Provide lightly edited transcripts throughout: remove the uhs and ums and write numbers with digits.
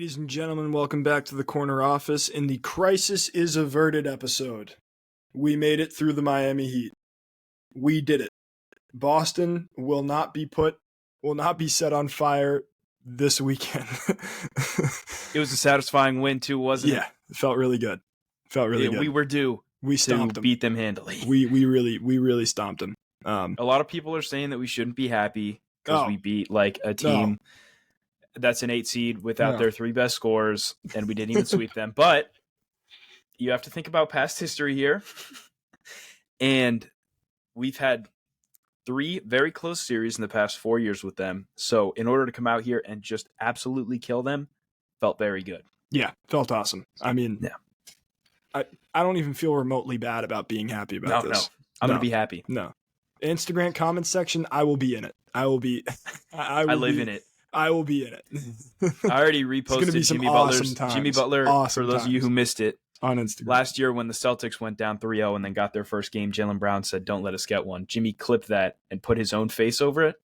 Ladies and gentlemen, welcome back to the Corner Office in the Crisis is Averted episode. We made it through the Miami Heat. We did it. Boston will not be set on fire this weekend. It was a satisfying win too, wasn't it? Yeah, it felt really good. Good. We were due We stomped to them. beat them handily. We really stomped them. A lot of people are saying that we shouldn't be happy because we beat like a team that's an 8 seed without their 3 best scorers, and we didn't even sweep them. But you have to think about past history here. And we've had 3 very close series in the past 4 years with them. So in order to come out here and just absolutely kill them, felt very good. Yeah, felt awesome. I mean, I don't even feel remotely bad about being happy about this. No. I'm going to be happy. No. Instagram comment section, I will be in it. I will be. I live in it. I will be in it. I already reposted Jimmy Butler, for those of you who missed it, on Instagram. Last year when the Celtics went down 3-0 and then got their first game, Jaylen Brown said, "Don't let us get one." Jimmy clipped that and put his own face over it.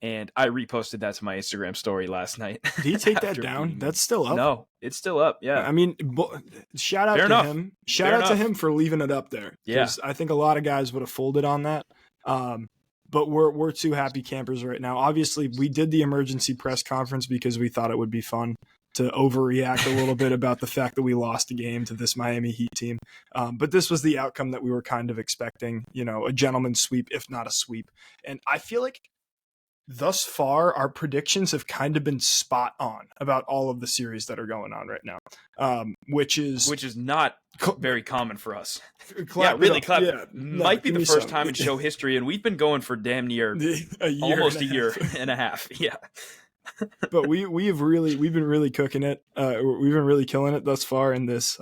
And I reposted that to my Instagram story last night. Did he take that down? That's still up? No, it's still up, yeah. I mean, shout out to him. Shout out to him for leaving it up there. Yeah. I think a lot of guys would have folded on that. But we're 2 happy campers right now. Obviously, we did the emergency press conference because we thought it would be fun to overreact a little bit about the fact that we lost a game to this Miami Heat team. But this was the outcome that we were kind of expecting, a gentleman's sweep, if not a sweep. And I feel like thus far, our predictions have kind of been spot on about all of the series that are going on right now, which is not very common for us. Clap Yeah, might be the first time in show history, and we've been going for damn near almost a year and a half. Yeah, but we've been really cooking it. We've been really killing it thus far in this.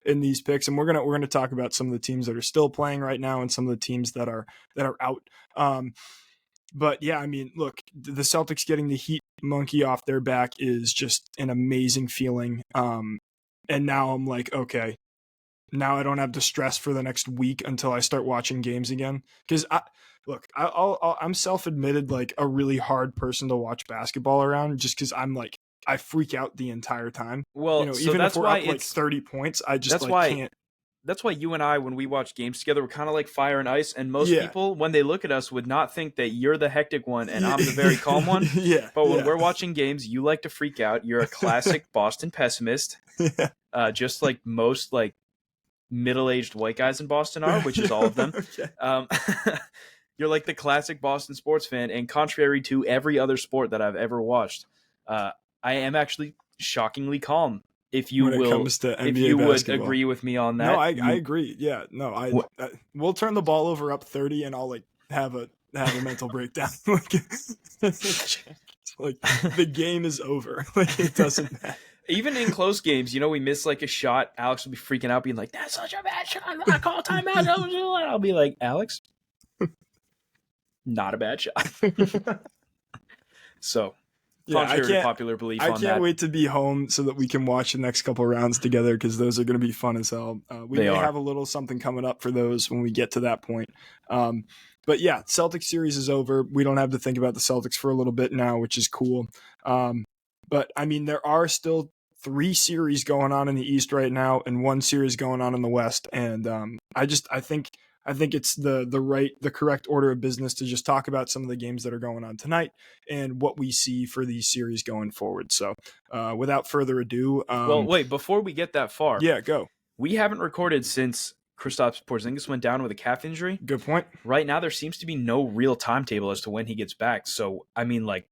In these picks, and we're gonna talk about some of the teams that are still playing right now and some of the teams that are out. But yeah, I mean, look, the Celtics getting the Heat monkey off their back is just an amazing feeling. And now I'm like, okay, now I don't have to stress for the next week until I start watching games again. Because I'm self-admitted like a really hard person to watch basketball around, just because I'm like, I freak out the entire time. Well, so even that's if we're why up like 30 points, I just can't. That's why you and I, when we watch games together, we're kind of like fire and ice. And most people, when they look at us, would not think that you're the hectic one and I'm the very calm one. But when we're watching games, you like to freak out. You're a classic Boston pessimist, just like most like middle-aged white guys in Boston are, which is all of them. You're like the classic Boston sports fan. And contrary to every other sport that I've ever watched, I am actually shockingly calm. If you would agree with me on that. No, I agree. Yeah, no, I we'll turn the ball over up 30 and I'll like have a mental breakdown. Like the game is over. Like it doesn't matter. Even in close games, we miss like a shot. Alex will be freaking out, being like, "That's such a bad shot. I'm gonna call timeout." I'll be like, "Alex, not a bad shot." So. Contrary to popular belief on that. I can't wait to be home so that we can watch the next couple rounds together because those are going to be fun as hell. We may have a little something coming up for those when we get to that point. But yeah, Celtics series is over. We don't have to think about the Celtics for a little bit now, which is cool. But I mean, there are still 3 series going on in the East right now and 1 series going on in the West. And I think it's the correct order of business to just talk about some of the games that are going on tonight and what we see for these series going forward. So without further ado. Well, wait, before we get that far. Yeah, go. We haven't recorded since Kristaps Porzingis went down with a calf injury. Good point. Right now, there seems to be no real timetable as to when he gets back. So, I mean, like,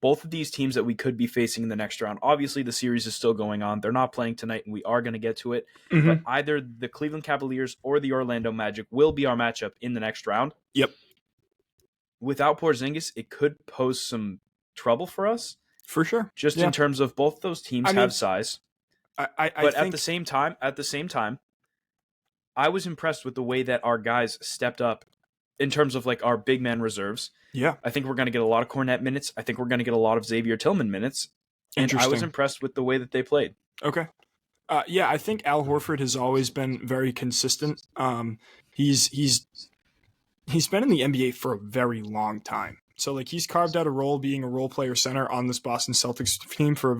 both of these teams that we could be facing in the next round, obviously the series is still going on. They're not playing tonight, and we are going to get to it. Mm-hmm. But either the Cleveland Cavaliers or the Orlando Magic will be our matchup in the next round. Yep. Without Porzingis, it could pose some trouble for us. For sure. Just in terms of both those teams have size. But at the same time, I was impressed with the way that our guys stepped up in terms of like our big man reserves. Yeah. I think we're going to get a lot of Cornette minutes. I think we're going to get a lot of Xavier Tillman minutes. And I was impressed with the way that they played. Okay. Yeah, I think Al Horford has always been very consistent. He's been in the NBA for a very long time. So like he's carved out a role being a role player center on this Boston Celtics team for a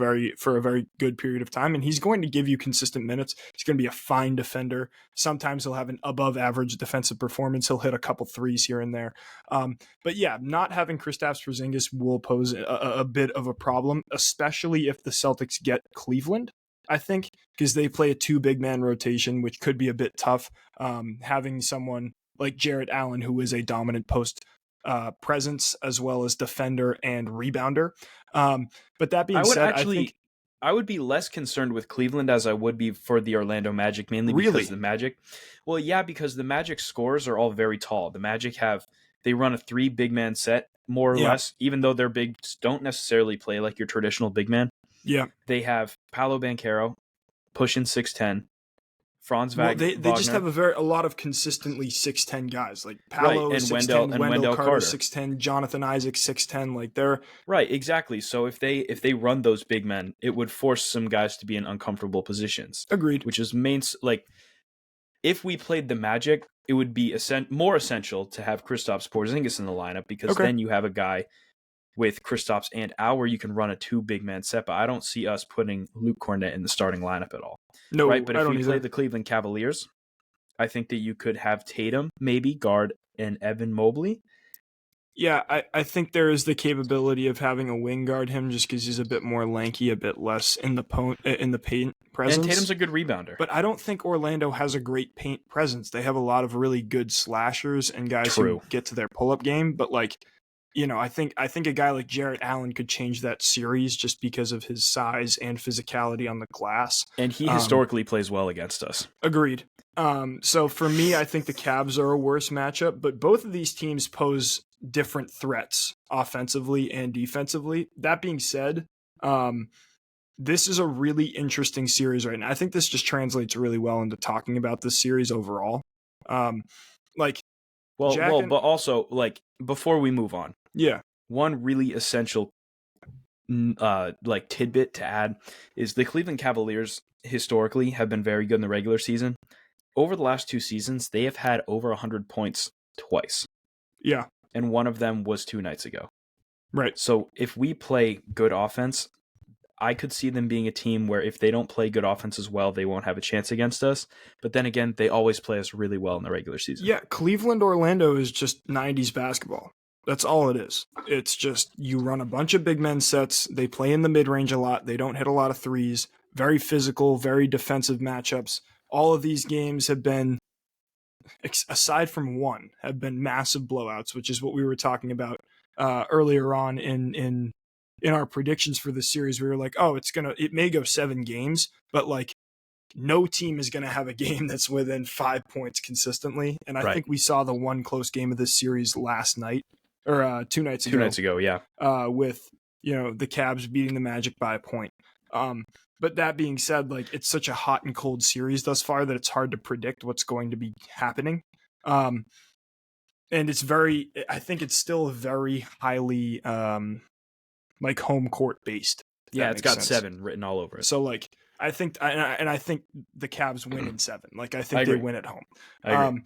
very good period of time, and he's going to give you consistent minutes. He's going to be a fine defender. Sometimes he'll have an above average defensive performance. He'll hit a couple threes here and there. But yeah, not having Kristaps Porzingis will pose a bit of a problem, especially if the Celtics get Cleveland, I think, because they play a 2 big man rotation, which could be a bit tough. Having someone like Jarrett Allen, who is a dominant post presence as well as defender and rebounder. But that being said, I would be less concerned with Cleveland as I would be for the Orlando Magic, mainly because the Magic. Well, yeah, because the Magic scores are all very tall. The Magic they run a 3 big man set, more or less, even though their bigs don't necessarily play like your traditional big man. Yeah. They have Paolo Banchero pushing 6'10", Franz Wagner. They just have a lot of consistently 6'10" guys, like Paolo is 6'10", Wendell Carter 6'10", Jonathan Isaac 6'10", like they're right, exactly. So if they run those big men, it would force some guys to be in uncomfortable positions. Agreed. Which is like if we played the Magic, it would be more essential to have Kristaps Porzingis in the lineup because then you have a guy with Kristaps and Auer, you can run a 2 big man set, but I don't see us putting Luke Cornett in the starting lineup at all. No, right? But if we play the Cleveland Cavaliers, I think that you could have Tatum, maybe guard, and Evan Mobley. Yeah, I think there is the capability of having a wing guard him just because he's a bit more lanky, a bit less in the paint presence. And Tatum's a good rebounder. But I don't think Orlando has a great paint presence. They have a lot of really good slashers and guys who get to their pull-up game, but like, you know, I think a guy like Jarrett Allen could change that series just because of his size and physicality on the glass. And he historically plays well against us. Agreed. So for me, I think the Cavs are a worse matchup, but both of these teams pose different threats offensively and defensively. That being said, this is a really interesting series right now. I think this just translates really well into talking about this series overall. But also like before we move on, one really essential like tidbit to add is the Cleveland Cavaliers historically have been very good in the regular season. Over the last 2 seasons, they have had over 100 points twice. Yeah. And one of them was 2 nights ago. Right. So if we play good offense, I could see them being a team where if they don't play good offense as well, they won't have a chance against us. But then again, they always play us really well in the regular season. Yeah, Cleveland Orlando is just 90s basketball. That's all it is. It's just you run a bunch of big men sets. They play in the mid-range a lot. They don't hit a lot of threes. Very physical, very defensive matchups. All of these games have been, aside from one, have been massive blowouts, which is what we were talking about earlier on in our predictions for the series. We were like, oh, it may go 7 games, but like no team is going to have a game that's within 5 points consistently. And I think we saw the one close game of this series last night or 2 nights ago. 2 nights ago, yeah. With, the Cavs beating the Magic by a point. But that being said, like it's such a hot and cold series thus far that it's hard to predict what's going to be happening. And I think it's still very highly like home court based. Yeah, it's got 7 written all over it. So like I think the Cavs win in 7. Like I think they win at home. I agree.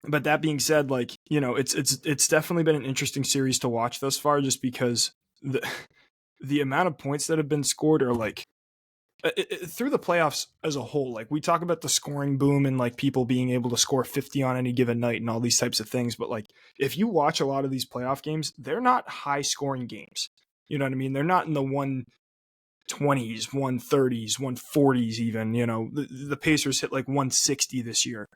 But that being said, like, it's definitely been an interesting series to watch thus far just because the amount of points that have been scored are like through the playoffs as a whole. Like we talk about the scoring boom and like people being able to score 50 on any given night and all these types of things. But like if you watch a lot of these playoff games, they're not high scoring games. You know what I mean? They're not in the 120s, 130s, 140s even. The Pacers hit like 160 this year.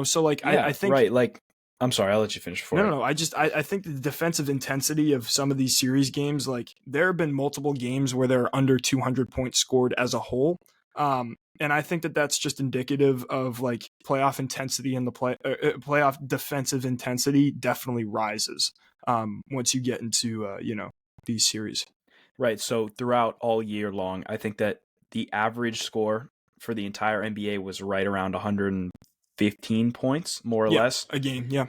So like I think right. Like I'm sorry, I'll let you finish. No. I think the defensive intensity of some of these series games, like there have been multiple games where they're under 200 points scored as a whole. And I think that that's just indicative of like playoff intensity and the playoff defensive intensity definitely rises once you get into, these series. Right. So throughout all year long, I think that the average score for the entire NBA was right around 115 points, more or less. A game, yeah.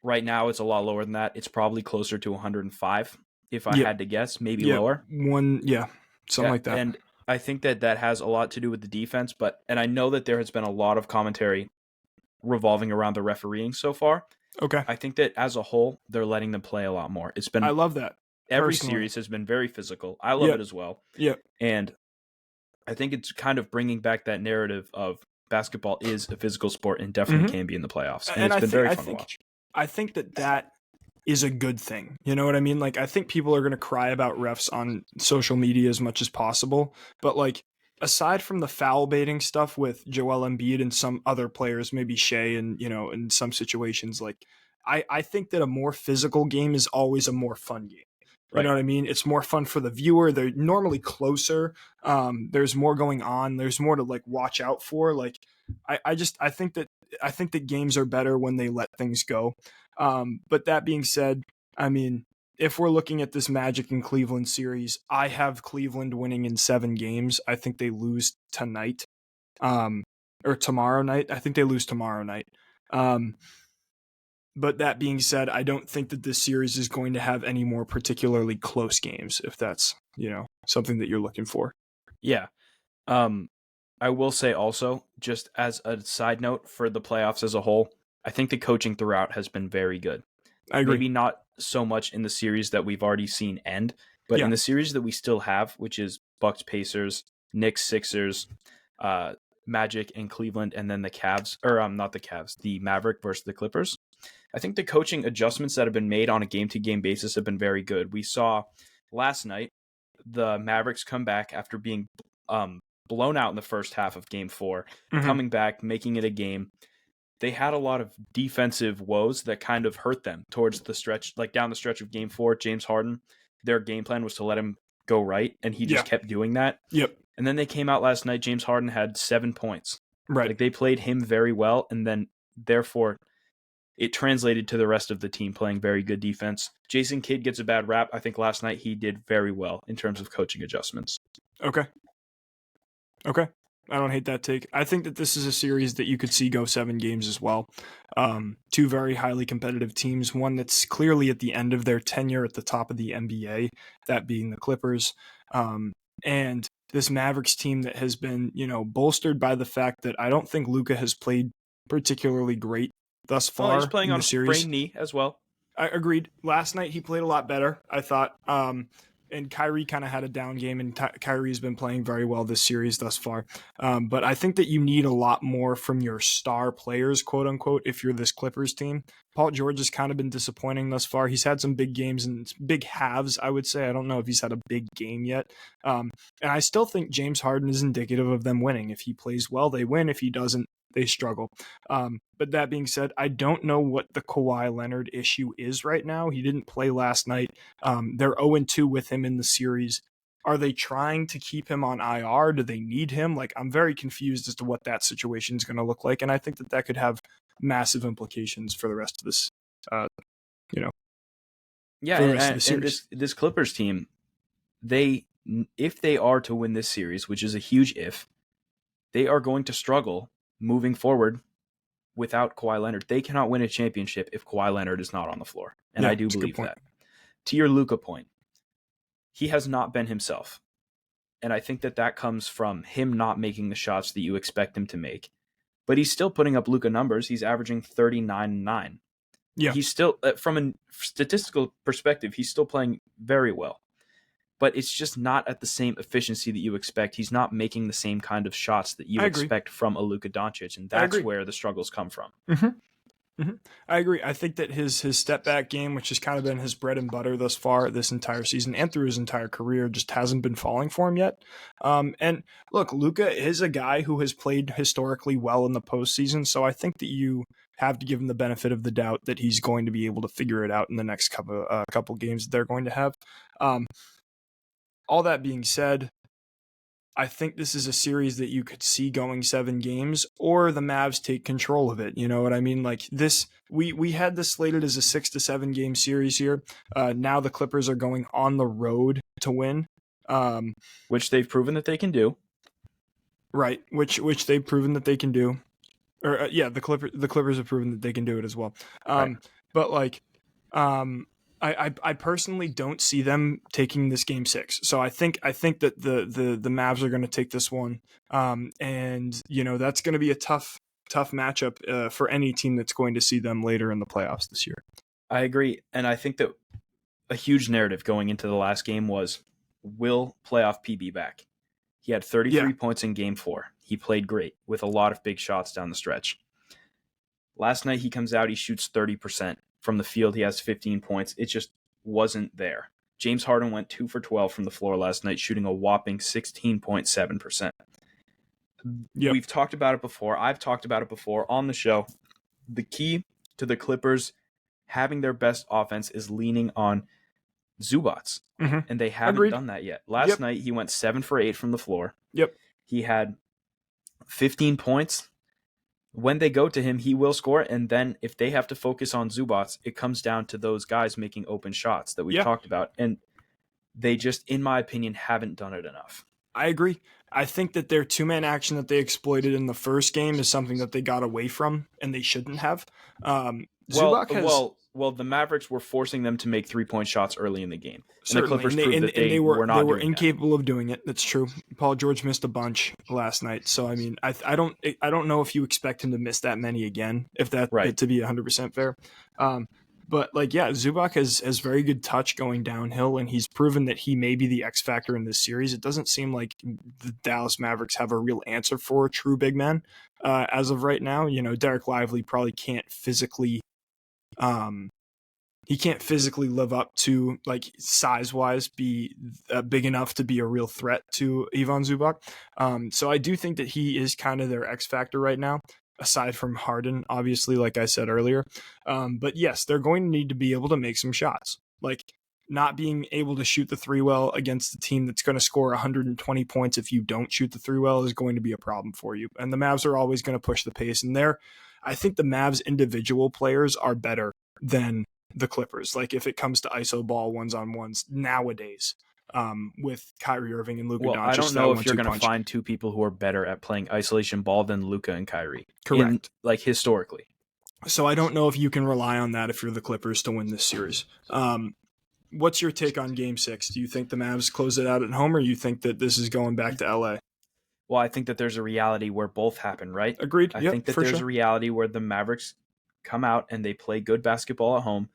Right now, it's a lot lower than that. It's probably closer to 105, if I had to guess, maybe lower. Something like that. And I think that has a lot to do with the defense, and I know that there has been a lot of commentary revolving around the refereeing so far. Okay. I think that as a whole, they're letting them play a lot more. It's been I love that. Every Personally. series has been very physical. I love it as well. Yep. And I think it's kind of bringing back that narrative of basketball is a physical sport and definitely can be in the playoffs. And it's been very fun to watch. I think that is a good thing. You know what I mean? Like, I think people are going to cry about refs on social media as much as possible. But, like, aside from the foul baiting stuff with Joel Embiid and some other players, maybe Shea and, you know, in some situations, like, I think that a more physical game is always a more fun game. You know what I mean? It's more fun for the viewer. They're normally closer. There's more going on. There's more to like watch out for. Like, I think that games are better when they let things go. But that being said, I mean, if we're looking at this Magic and Cleveland series, I have Cleveland winning in 7 games. I think they lose tonight, or tomorrow night. I think they lose tomorrow night. But that being said, I don't think that this series is going to have any more particularly close games, if that's, you know, something that you're looking for. Yeah. I will say also, just as a side note for the playoffs as a whole, I think the coaching throughout has been very good. I agree. Maybe not so much in the series that we've already seen end, but in the series that we still have, which is Bucks Pacers, Knicks Sixers, Magic and Cleveland, and then the Cavs, or not the Cavs, the Maverick versus the Clippers. I think the coaching adjustments that have been made on a game-to-game basis have been very good. We saw last night the Mavericks come back after being blown out in the first half of Game 4, coming back, making it a game. They had a lot of defensive woes that kind of hurt them towards the stretch, like down the stretch of Game 4. James Harden, their game plan was to let him go right, and he just kept doing that. Yep. And then they came out last night. James Harden had 7 points. Right. Like, they played him very well, and then therefore it translated to the rest of the team playing very good defense. Jason Kidd gets a bad rap. I think last night he did very well in terms of coaching adjustments. Okay. I don't hate that take. I think that this is a series that you could see go 7 games as well. 2 very highly competitive teams, one that's clearly at the end of their tenure at the top of the NBA, that being the Clippers. And this Mavericks team that has been, you know, bolstered by the fact that I don't think Luka has played particularly great thus far. He's playing on a sprained knee as well. I agreed. Last night he played a lot better, I thought. And Kyrie kind of had a down game, and Kyrie's been playing very well this series thus far. But I think that you need a lot more from your star players, quote unquote, if you're this Clippers team. Paul George has kind of been disappointing thus far. He's had some big games and big halves, I would say. I don't know if he's had a big game yet. And I still think James Harden is indicative of them winning. If he plays well, they win. If he doesn't, they struggle. But that being said, I don't know what the Kawhi Leonard issue is right now. He didn't play last night. They're 0-2 with him in the series. Are they trying to keep him on IR? Do they need him? Like, I'm very confused as to what that situation is going to look like. And I think that that could have massive implications for the rest of this, Yeah, and this Clippers team, if they are to win this series, which is a huge if, they are going to struggle moving forward without Kawhi Leonard. They cannot win a championship if Kawhi Leonard is not on the floor. And I do believe that. To your Luka point, he has not been himself. And I think that comes from him not making the shots that you expect him to make. But he's still putting up Luka numbers. He's averaging 39-9. Yeah. He's still, from a statistical perspective, he's still playing very well. But it's just not at the same efficiency that you expect. He's not making the same kind of shots that you expect from a Luka Doncic, and that's where the struggles come from. I agree. I think that his step back game, which has kind of been his bread and butter thus far this entire season and through his entire career, just hasn't been falling for him yet. And look, Luka is a guy who has played historically well in the postseason, so I think that you have to give him the benefit of the doubt that he's going to be able to figure it out in the next couple games that they're going to have. All that being said, I think this is a series that you could see going 7 games, or the Mavs take control of it. You know what I mean? Like this, we had this slated as a 6 to 7 game series here. Now the Clippers are going on the road to win, which they've proven that they can do. Right, which they've proven that they can do. Or the Clippers have proven that they can do it as well. But like, I personally don't see them taking this game 6. So I think that the Mavs are going to take this one. And you know, that's going to be a tough matchup for any team that's going to see them later in the playoffs this year. I agree. And I think that a huge narrative going into the last game was, will playoff P be back? He had 33 points in game 4. He played great with a lot of big shots down the stretch. Last night he comes out, he shoots 30%. From the field, he has 15 points. It just wasn't there. James Harden went 2 for 12 from the floor last night, shooting a whopping 16.7%. Yep. We've talked about it before. I've talked about it before on the show. The key to the Clippers having their best offense is leaning on Zubac, and they haven't done that yet. Last night, he went 7 for 8 from the floor. Yep. He had 15 points. When they go to him, he will score, and then if they have to focus on Zubac, it comes down to those guys making open shots that we've talked about, and they just, in my opinion, haven't done it enough. I agree. I think that their two-man action that they exploited in the first game is something that they got away from, and they shouldn't have. Well, the Mavericks were forcing them to make 3-point shots early in the game. And certainly. The Clippers proved that they were incapable of doing it. That's true. Paul George missed a bunch last night. So, I mean, I don't know if you expect him to miss that many again, if that to be 100% fair. But Zubac has very good touch going downhill, and he's proven that he may be the X factor in this series. It doesn't seem like the Dallas Mavericks have a real answer for a true big man as of right now. You know, Derek Lively probably can't physically live up to, like, size-wise, be big enough to be a real threat to Ivan Zubac. So I do think that he is kind of their X factor right now, aside from Harden, obviously, like I said earlier. But yes, they're going to need to be able to make some shots. Like, not being able to shoot the three well against a team that's going to score 120 points if you don't shoot the three well is going to be a problem for you. And the Mavs are always going to push the pace. And I think the Mavs individual players are better than the Clippers. Like, if it comes to ISO ball ones-on-ones nowadays, with Kyrie Irving and Luka Doncic. I don't know if you're going to find two people who are better at playing isolation ball than Luka and Kyrie. Correct. Historically. So I don't know if you can rely on that if you're the Clippers to win this series. What's your take on Game 6? Do you think the Mavs close it out at home, or you think that this is going back to LA? Well, I think that there's a reality where both happen, right? Agreed. I think that there's a reality where the Mavericks come out and they play good basketball at home.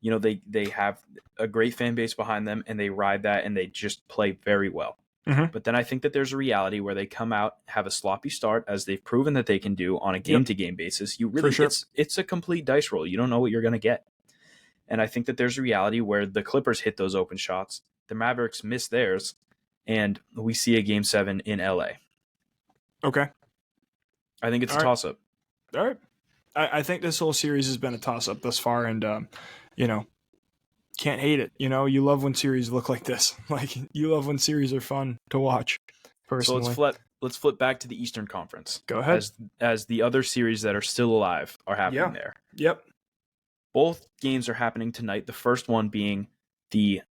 You know, they have a great fan base behind them, and they ride that, and they just play very well. Mm-hmm. But then I think that there's a reality where they come out, have a sloppy start, as they've proven that they can do on a game-to-game basis. You really, it's a complete dice roll. You don't know what you're going to get. And I think that there's a reality where the Clippers hit those open shots, the Mavericks miss theirs, and we see a Game 7 in LA. Okay. I think it's a toss-up. All right. I think this whole series has been a toss-up thus far, and, can't hate it. You know, you love when series look like this. Like, you love when series are fun to watch, personally. So let's flip back to the Eastern Conference. Go ahead. As the other series that are still alive are happening there. Yep. Both games are happening tonight. The first one being the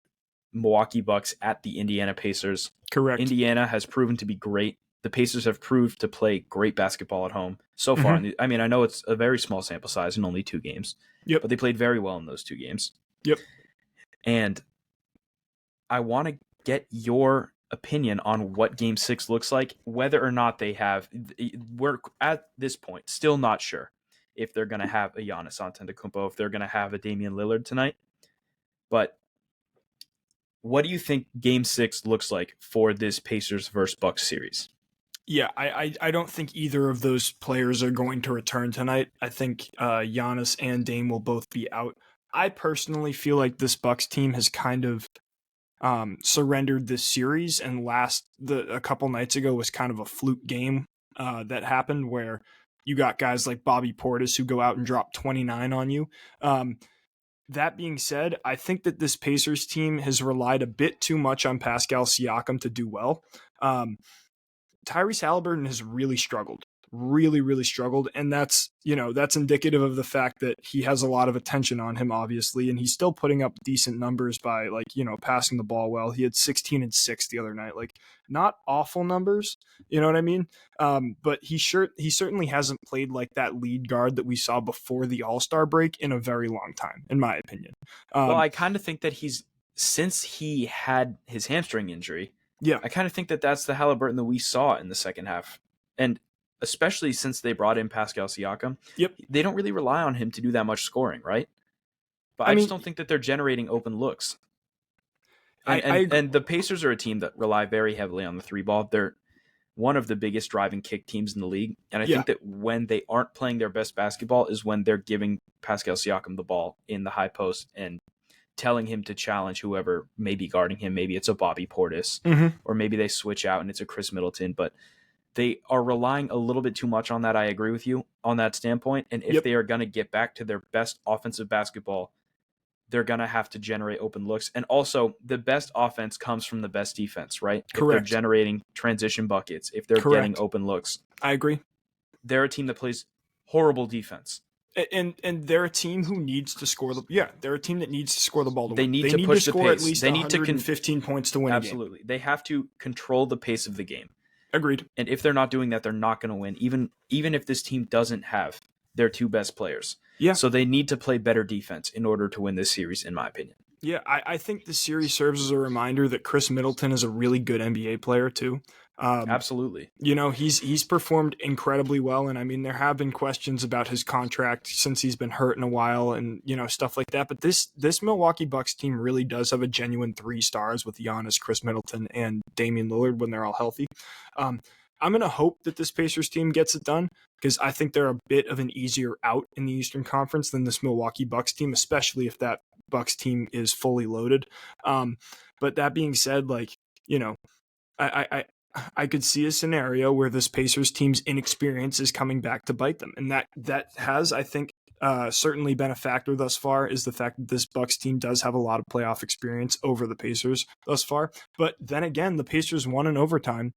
Milwaukee Bucks at the Indiana Pacers. Correct. Indiana has proven to be great. The Pacers have proved to play great basketball at home so far. Mm-hmm. I mean, I know it's a very small sample size and only 2 games. Yep. But they played very well in those 2 games. Yep. And I want to get your opinion on what Game 6 looks like, whether or not we're at this point still not sure if they're going to have a Giannis Antetokounmpo, if they're going to have a Damian Lillard tonight. But what do you think Game 6 looks like for this Pacers versus Bucks series? Yeah, I don't think either of those players are going to return tonight. I think Giannis and Dame will both be out. I personally feel like this Bucks team has kind of surrendered this series, and a couple nights ago was kind of a fluke game that happened where you got guys like Bobby Portis who go out and drop 29 on you. That being said, I think that this Pacers team has relied a bit too much on Pascal Siakam to do well. Tyrese Haliburton has really struggled. Really struggled, and that's indicative of the fact that he has a lot of attention on him, obviously, and he's still putting up decent numbers by, passing the ball well. He had 16 and 6 the other night, like, not awful numbers, you know what I mean? But he certainly hasn't played like that lead guard that we saw before the All-Star break in a very long time, in my opinion. Well, I kind of think that since he had his hamstring injury, I kind of think that that's the Haliburton that we saw in the second half, and especially since they brought in Pascal Siakam, Yep. they don't really rely on him to do that much scoring, right? But I just don't think that they're generating open looks. And the Pacers are a team that rely very heavily on the three ball. They're one of the biggest driving kick teams in the league. And I think that when they aren't playing their best basketball is when they're giving Pascal Siakam the ball in the high post and telling him to challenge whoever may be guarding him. Maybe it's a Bobby Portis, or maybe they switch out and it's a Chris Middleton. But they are relying a little bit too much on that. I agree with you on that standpoint. And if they are going to get back to their best offensive basketball, they're going to have to generate open looks. And also, the best offense comes from the best defense, right? Correct. If they're generating transition buckets, if they're getting open looks. I agree. They're a team that plays horrible defense. And they're a team who needs to score they're a team that needs to score the ball to win. They need to push the pace. At least 115 points to win a game. Absolutely. They have to control the pace of the game. Agreed. And if they're not doing that, they're not going to win, even if this team doesn't have their two best players. Yeah. So they need to play better defense in order to win this series, in my opinion. Yeah, I think the series serves as a reminder that Chris Middleton is a really good NBA player too. Absolutely. He's performed incredibly well, and I mean there have been questions about his contract since he's been hurt in a while, and stuff like that. But this Milwaukee Bucks team really does have a genuine 3 stars with Giannis, Chris Middleton, and Damian Lillard when they're all healthy. I'm going to hope that this Pacers team gets it done because I think they're a bit of an easier out in the Eastern Conference than this Milwaukee Bucks team, especially if that Bucks team is fully loaded. But that being said, I could see a scenario where this Pacers team's inexperience is coming back to bite them. And that has, I think, certainly been a factor thus far, is the fact that this Bucks team does have a lot of playoff experience over the Pacers thus far. But then again, the Pacers won in overtime.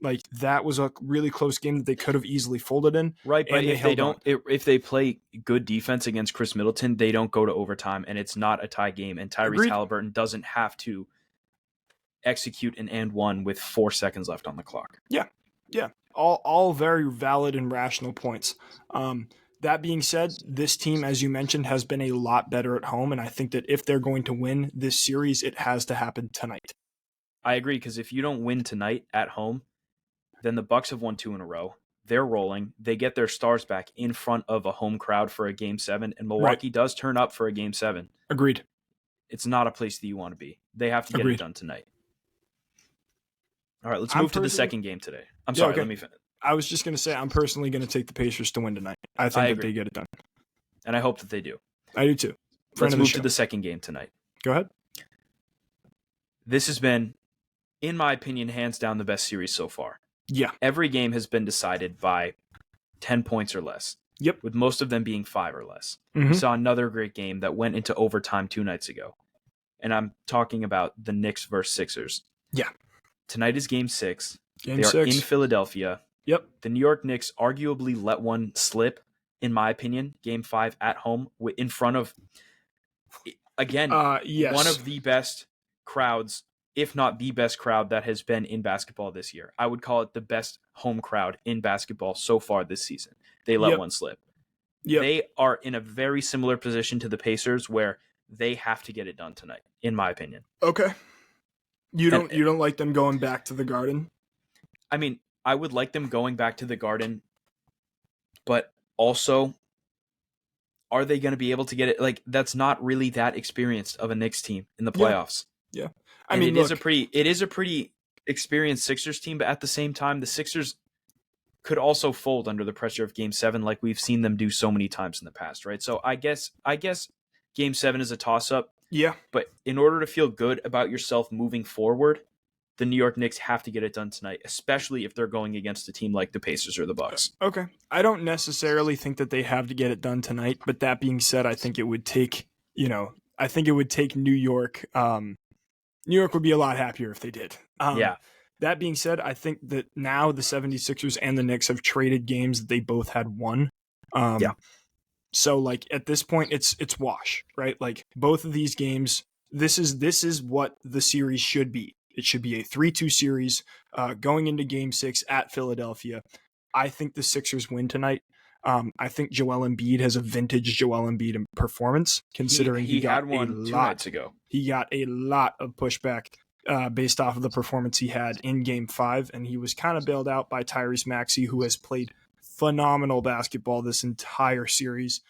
Like, that was a really close game that they could have easily folded in. Right, but if they play good defense against Chris Middleton, they don't go to overtime, and it's not a tie game, and Tyrese Halliburton doesn't have to execute an and one with 4 seconds left on the clock. Yeah. All very valid and rational points. That being said, this team, as you mentioned, has been a lot better at home, and I think that if they're going to win this series, it has to happen tonight. I agree, because if you don't win tonight at home, then the Bucks have won 2 in a row. They're rolling. They get their stars back in front of a home crowd for a Game 7, and Milwaukee does turn up for a Game 7. Agreed. It's not a place that you want to be. They have to get it done tonight. All right, let's move to the second game today. I'm sorry, let me finish. I was just going to say I'm personally going to take the Pacers to win tonight. I think that they get it done. And I hope that they do. I do too. Let's move to the second game tonight. Go ahead. This has been, in my opinion, hands down the best series so far. Yeah. Every game has been decided by 10 points or less. Yep. With most of them being 5 or less. We saw another great game that went into overtime 2 nights ago. And I'm talking about the Knicks versus Sixers. Yeah. Tonight is Game 6. They are in Philadelphia. Yep. The New York Knicks arguably let one slip, in my opinion, Game 5 at home in front of, again, one of the best crowds, if not the best crowd that has been in basketball this year. I would call it the best home crowd in basketball so far this season. They let one slip. They are in a very similar position to the Pacers where they have to get it done tonight, in my opinion. Okay. You don't like them going back to the Garden? I mean, I would like them going back to the Garden, but also, are they going to be able to get it? Like, that's not really that experienced of a Knicks team in the playoffs. Yeah. I mean, it is a pretty experienced Sixers team, but at the same time, the Sixers could also fold under the pressure of Game 7 like we've seen them do so many times in the past, right? So I guess Game 7 is a toss-up. Yeah. But in order to feel good about yourself moving forward, the New York Knicks have to get it done tonight, especially if they're going against a team like the Pacers or the Bucks. Okay. I don't necessarily think that they have to get it done tonight, but that being said, I think it would take, New York. New York would be a lot happier if they did. That being said, I think that now the 76ers and the Knicks have traded games that they both had won. So like at this point it's wash, right? Like both of these games, this is what the series should be. It should be a 3-2 series going into Game 6 at Philadelphia. I think the Sixers win tonight. I think Joel Embiid has a vintage Joel Embiid performance, considering he got had one 2 nights ago. He got a lot of pushback based off of the performance he had in Game 5, and he was kind of bailed out by Tyrese Maxey, who has played phenomenal basketball this entire series,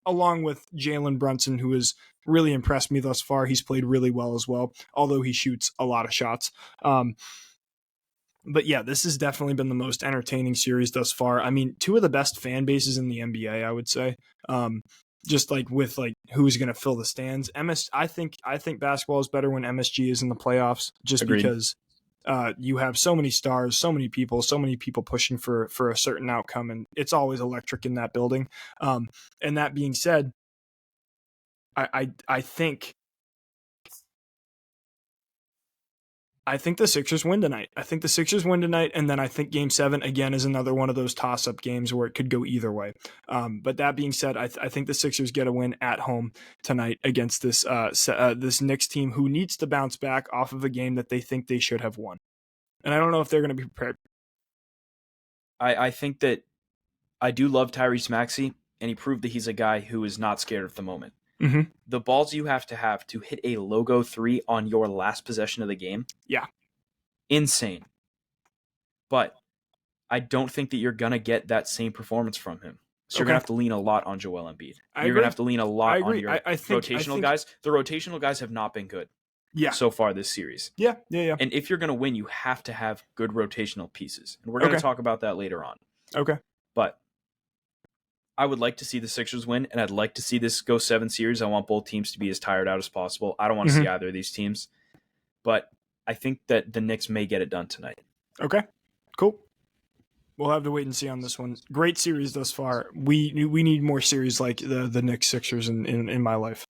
along with Jalen Brunson, who has really impressed me thus far. He's played really well as well, although he shoots a lot of shots. But yeah, this has definitely been the most entertaining series thus far. I mean, two of the best fan bases in the NBA, I would say. Just like with like who's going to fill the stands. I think basketball is better when MSG is in the playoffs, just Agreed. Because you have so many stars, so many people pushing for a certain outcome, and it's always electric in that building. And that being said, I think the Sixers win tonight. And then I think Game 7, again, is another one of those toss-up games where it could go either way. But that being said, I think the Sixers get a win at home tonight against this Knicks team who needs to bounce back off of a game that they think they should have won. And I don't know if they're going to be prepared. I think that I do love Tyrese Maxey, and he proved that he's a guy who is not scared of the moment. Mm-hmm. The balls you have to hit a logo 3 on your last possession of the game. Yeah. Insane. But I don't think that you're going to get that same performance from him. So you're going to have to lean a lot on Joel Embiid. You're going to have to lean a lot on your rotational guys. The rotational guys have not been good so far this series. Yeah. And if you're going to win, you have to have good rotational pieces. And we're going to talk about that later on. Okay. But I would like to see the Sixers win, and I'd like to see this go 7 series. I want both teams to be as tired out as possible. I don't want to see either of these teams. But I think that the Knicks may get it done tonight. Okay, cool. We'll have to wait and see on this one. Great series thus far. We need more series like the Knicks Sixers in my life.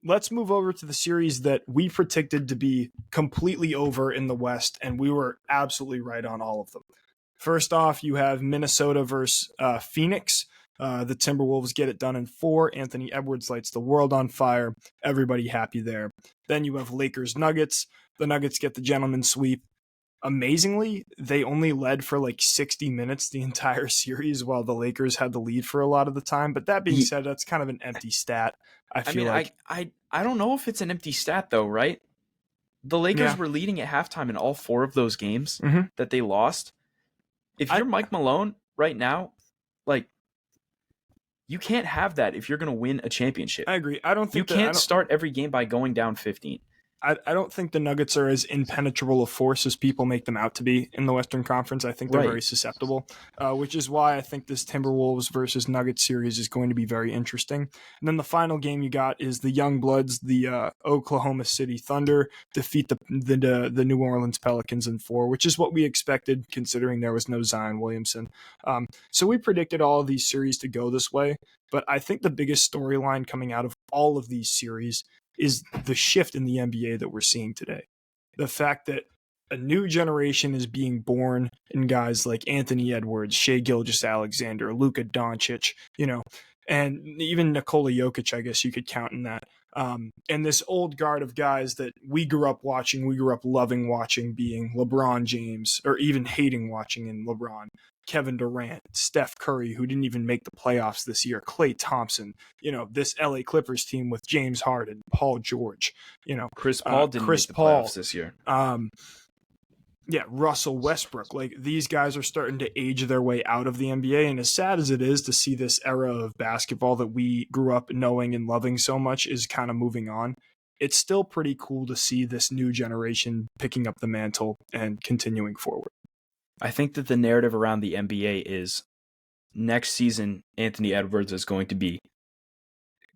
Let's move over to the series that we predicted to be completely over in the West, and we were absolutely right on all of them. First off, you have Minnesota versus Phoenix. The Timberwolves get it done in 4. Anthony Edwards lights the world on fire. Everybody happy there. Then you have Lakers Nuggets. The Nuggets get the gentleman's sweep. Amazingly, they only led for like 60 minutes the entire series while the Lakers had the lead for a lot of the time. But that being said, that's kind of an empty stat. I don't know if it's an empty stat though, right? The Lakers were leading at halftime in all 4 of those games that they lost. If you're Mike Malone right now, like, you can't have that if you're going to win a championship. I agree. I don't think you can't start every game by going down 15. I don't think the Nuggets are as impenetrable a force as people make them out to be in the Western Conference. I think they're very susceptible, which is why I think this Timberwolves versus Nuggets series is going to be very interesting. And then the final game you got is the Young Bloods, the Oklahoma City Thunder, defeat the New Orleans Pelicans in 4, which is what we expected considering there was no Zion Williamson. So we predicted all of these series to go this way, but I think the biggest storyline coming out of all of these series is the shift in the NBA that we're seeing today. The fact that a new generation is being born in guys like Anthony Edwards, Shai Gilgeous-Alexander, Luka Doncic, and even Nikola Jokic, I guess you could count in that. And this old guard of guys that we grew up watching, we grew up loving watching, being LeBron James, or even hating watching in LeBron, Kevin Durant, Steph Curry, who didn't even make the playoffs this year, Klay Thompson, this LA Clippers team with James Harden, Paul George, Chris Paul didn't make the playoffs this year. Russell Westbrook. Like, these guys are starting to age their way out of the NBA. And as sad as it is to see this era of basketball that we grew up knowing and loving so much is kind of moving on, it's still pretty cool to see this new generation picking up the mantle and continuing forward. I think that the narrative around the NBA is next season, Anthony Edwards is going to be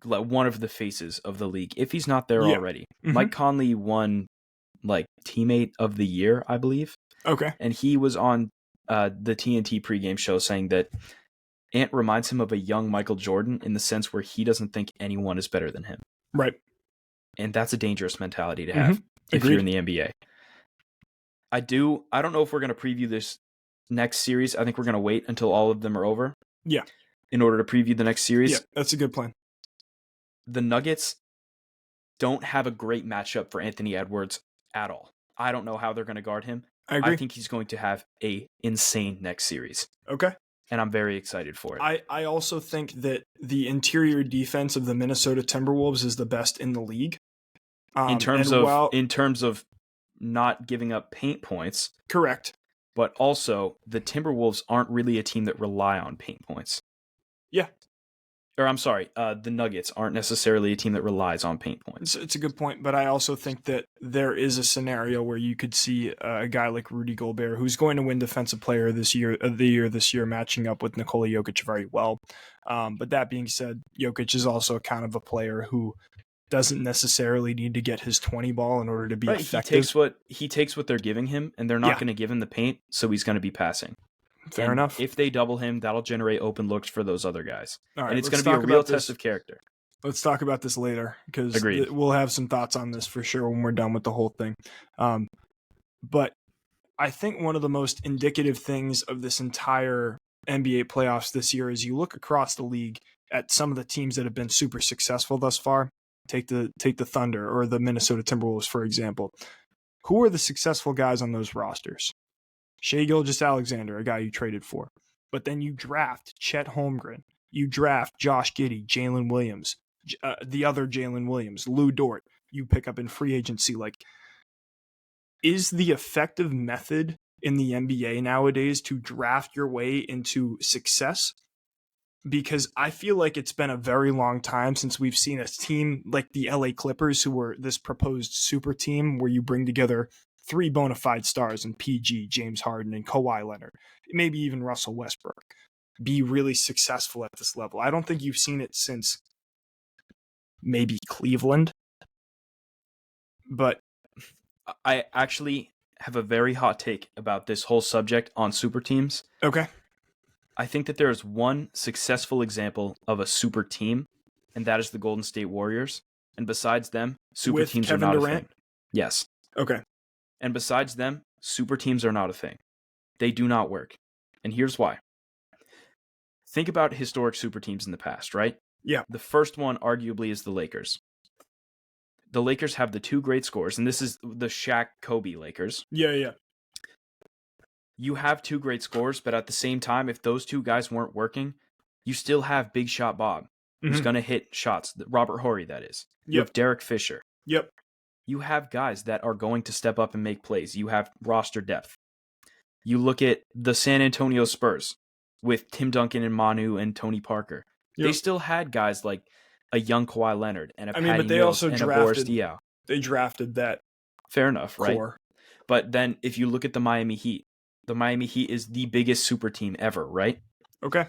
one of the faces of the league, if he's not there already. Mike Conley won teammate of the year, I believe. Okay. And he was on the TNT pregame show saying that Ant reminds him of a young Michael Jordan in the sense where he doesn't think anyone is better than him. Right. And that's a dangerous mentality to have if you're in the NBA. I don't know if we're going to preview this next series. I think we're going to wait until all of them are over. Yeah. In order to preview the next series. Yeah, that's a good plan. The Nuggets don't have a great matchup for Anthony Edwards at all. I don't know how they're going to guard him. I agree. I think he's going to have a insane next series. Okay. And I'm very excited for it. I also think that the interior defense of the Minnesota Timberwolves is the best in the league. In terms of not giving up paint points. Correct. But also, the Timberwolves aren't really a team that rely on paint points. Yeah. Or I'm sorry, the Nuggets aren't necessarily a team that relies on paint points. It's a good point, but I also think that there is a scenario where you could see a guy like Rudy Gobert, who's going to win Defensive Player this year, matching up with Nikola Jokic very well. But that being said, Jokic is also kind of a player who doesn't necessarily need to get his 20 ball in order to be effective. He takes what they're giving him, and they're not going to give him the paint, so he's going to be passing. Fair enough. If they double him, that'll generate open looks for those other guys. All right, and it's going to be a real test of character. Let's talk about this later, because we'll have some thoughts on this for sure when we're done with the whole thing. But I think one of the most indicative things of this entire NBA playoffs this year is you look across the league at some of the teams that have been super successful thus far. Take the Thunder or the Minnesota Timberwolves, for example. Who are the successful guys on those rosters? Shai Gilgeous-Alexander, a guy you traded for. But then you draft Chet Holmgren. You draft Josh Giddey, Jalen Williams, the other Jalen Williams, Lou Dort. You pick up in free agency. Like, is the effective method in the NBA nowadays to draft your way into success? Because I feel like it's been a very long time since we've seen a team like the LA Clippers, who were this proposed super team where you bring together 3 bona fide stars in PG, James Harden, and Kawhi Leonard, maybe even Russell Westbrook, be really successful at this level. I don't think you've seen it since maybe Cleveland. But I actually have a very hot take about this whole subject on super teams. Okay. I think that there is one successful example of a super team, and that is the Golden State Warriors. And besides them, super teams Kevin are not Durant? a thing. Yes. Okay. And besides them, super teams are not a thing. They do not work. And here's why. Think about historic super teams in the past, right? Yeah. The first one arguably is the Lakers. The Lakers have the 2 great scores, and this is the Shaq-Kobe Lakers. Yeah. You have 2 great scores, but at the same time, if those 2 guys weren't working, you still have Big Shot Bob, who's going to hit shots. Robert Horry, that is. You have Derek Fisher. Yep. You have guys that are going to step up and make plays. You have roster depth. You look at the San Antonio Spurs with Tim Duncan and Manu and Tony Parker. Yep. They still had guys like a young Kawhi Leonard and a Patty Mills and a Boris Diaw. They drafted that. Fair enough, right? Core. But then if you look at the Miami Heat is the biggest super team ever, right? Okay.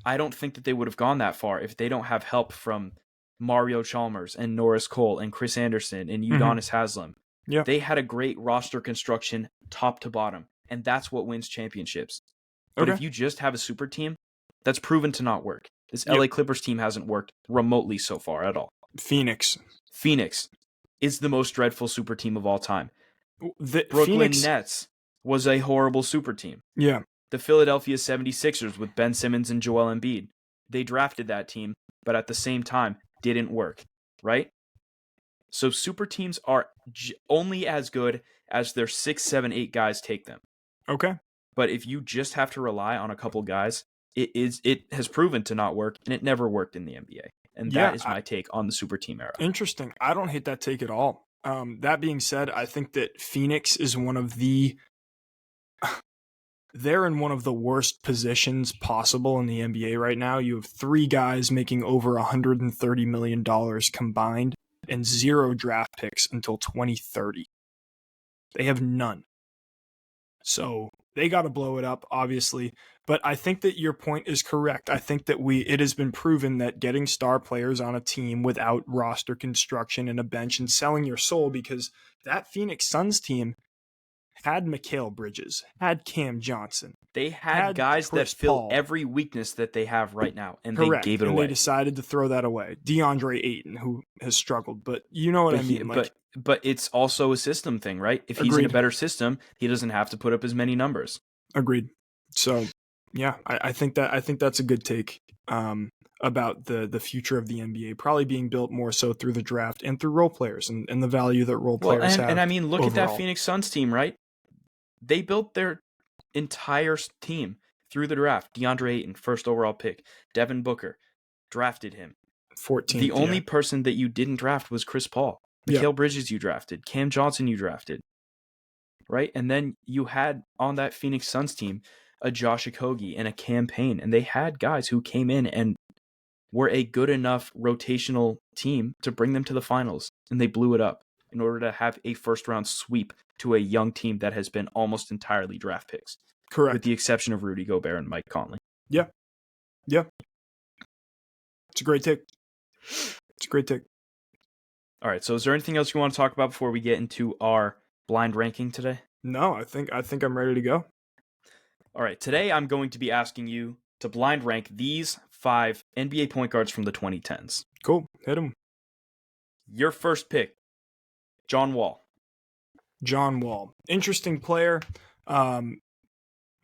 I don't think that they would have gone that far if they don't have help from Mario Chalmers and Norris Cole and Chris Anderson and Udonis Haslem. Yeah. They had a great roster construction top to bottom, and that's what wins championships. But if you just have a super team, that's proven to not work. This LA Clippers team hasn't worked remotely so far at all. Phoenix is the most dreadful super team of all time. The Brooklyn Nets was a horrible super team. Yeah. The Philadelphia 76ers with Ben Simmons and Joel Embiid. They drafted that team, but at the same time, didn't work, right? So super teams are only as good as their 6, 7, 8 guys take them. Okay. But if you just have to rely on a couple guys, it has proven to not work, and it never worked in the NBA. And that is my take on the super team era. Interesting. I don't hate that take at all. That being said, I think that Phoenix is they're in one of the worst positions possible in the NBA right now. You have 3 guys making over $130 million combined and 0 draft picks until 2030. They have none. So they got to blow it up, obviously. But I think that your point is correct. I think that it has been proven that getting star players on a team without roster construction and a bench and selling your soul, because that Phoenix Suns team had Mikal Bridges, had Cam Johnson. They had guys Chris that fill every weakness that they have right now, and Correct. They gave it away. They decided to throw that away. DeAndre Ayton, who has struggled, but you know what I mean. But it's also a system thing, right? If he's in a better system, he doesn't have to put up as many numbers. Agreed. So, yeah, I think that's a good take about the future of the NBA, probably being built more so through the draft and through role players and the value that role players have. And I mean, look overall. At that Phoenix Suns team, right? They built their entire team through the draft. DeAndre Ayton, first overall pick. Devin Booker, drafted him. 14th. The only person that you didn't draft was Chris Paul. Mikal Bridges you drafted. Cam Johnson you drafted. right? And then you had on that Phoenix Suns team a Josh Okogie and a campaign, and they had guys who came in and were a good enough rotational team to bring them to the finals, and they blew it up in order to have a first-round sweep to a young team that has been almost entirely draft picks. Correct. With the exception of Rudy Gobert and Mike Conley. Yeah. Yeah. It's a great take. It's a great take. All right, so is there anything else you want to talk about before we get into our blind ranking today? No, I think I'm ready to go. All right, today I'm going to be asking you to blind rank these 5 NBA point guards from the 2010s. Cool. Hit them. Your first pick, John Wall. John Wall. Interesting player.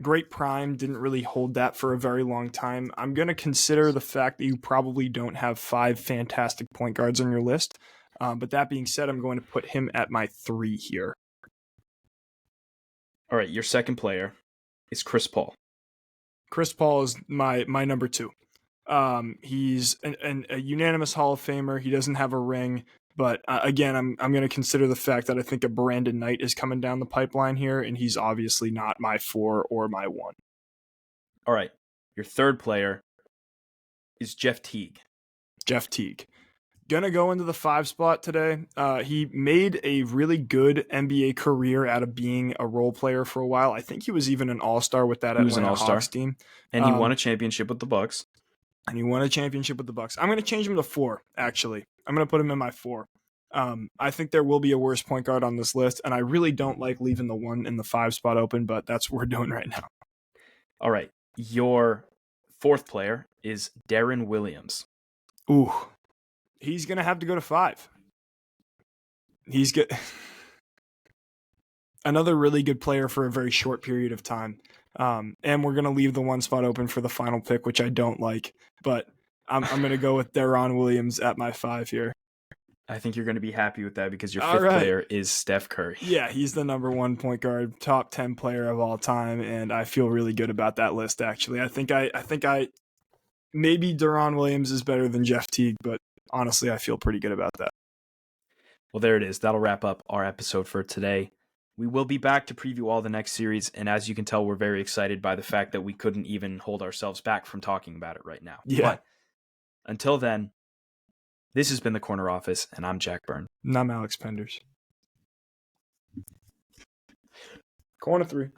Great prime. Didn't really hold that for a very long time. I'm going to consider the fact that you probably don't have 5 fantastic point guards on your list. But that being said, I'm going to put him at my 3 here. All right, your second player is Chris Paul. Chris Paul is my number 2. He's a unanimous Hall of Famer. He doesn't have a ring, but again, I'm going to consider the fact that I think a Brandon Knight is coming down the pipeline here, and he's obviously not my 4 or my 1. All right, your third player is Jeff Teague. Jeff Teague. Gonna go into the 5 spot today. He made a really good NBA career out of being a role player for a while. I think he was even an all-star with that Atlanta Hawks team. And he won a championship with the Bucks. I'm going to change him to 4, actually. I'm going to put him in my 4. I think there will be a worse point guard on this list, and I really don't like leaving the 1 in the 5 spot open, but that's what we're doing right now. All right. Your fourth player is Deron Williams. Ooh. He's going to have to go to 5. He's good. Another really good player for a very short period of time. And we're going to leave the 1 spot open for the final pick, which I don't like. But I'm going to go with Deron Williams at my 5 here. I think you're going to be happy with that because your fifth player is Steph Curry. Yeah, he's the number 1 point guard, top 10 player of all time, and I feel really good about that list, actually. I think maybe Deron Williams is better than Jeff Teague, but honestly, I feel pretty good about that. Well, there it is. That'll wrap up our episode for today. We will be back to preview all the next series, and as you can tell, we're very excited by the fact that we couldn't even hold ourselves back from talking about it right now. Yeah. But until then, this has been The Corner Office, and I'm Jack Byrne. And I'm Alex Penders. Corner 3.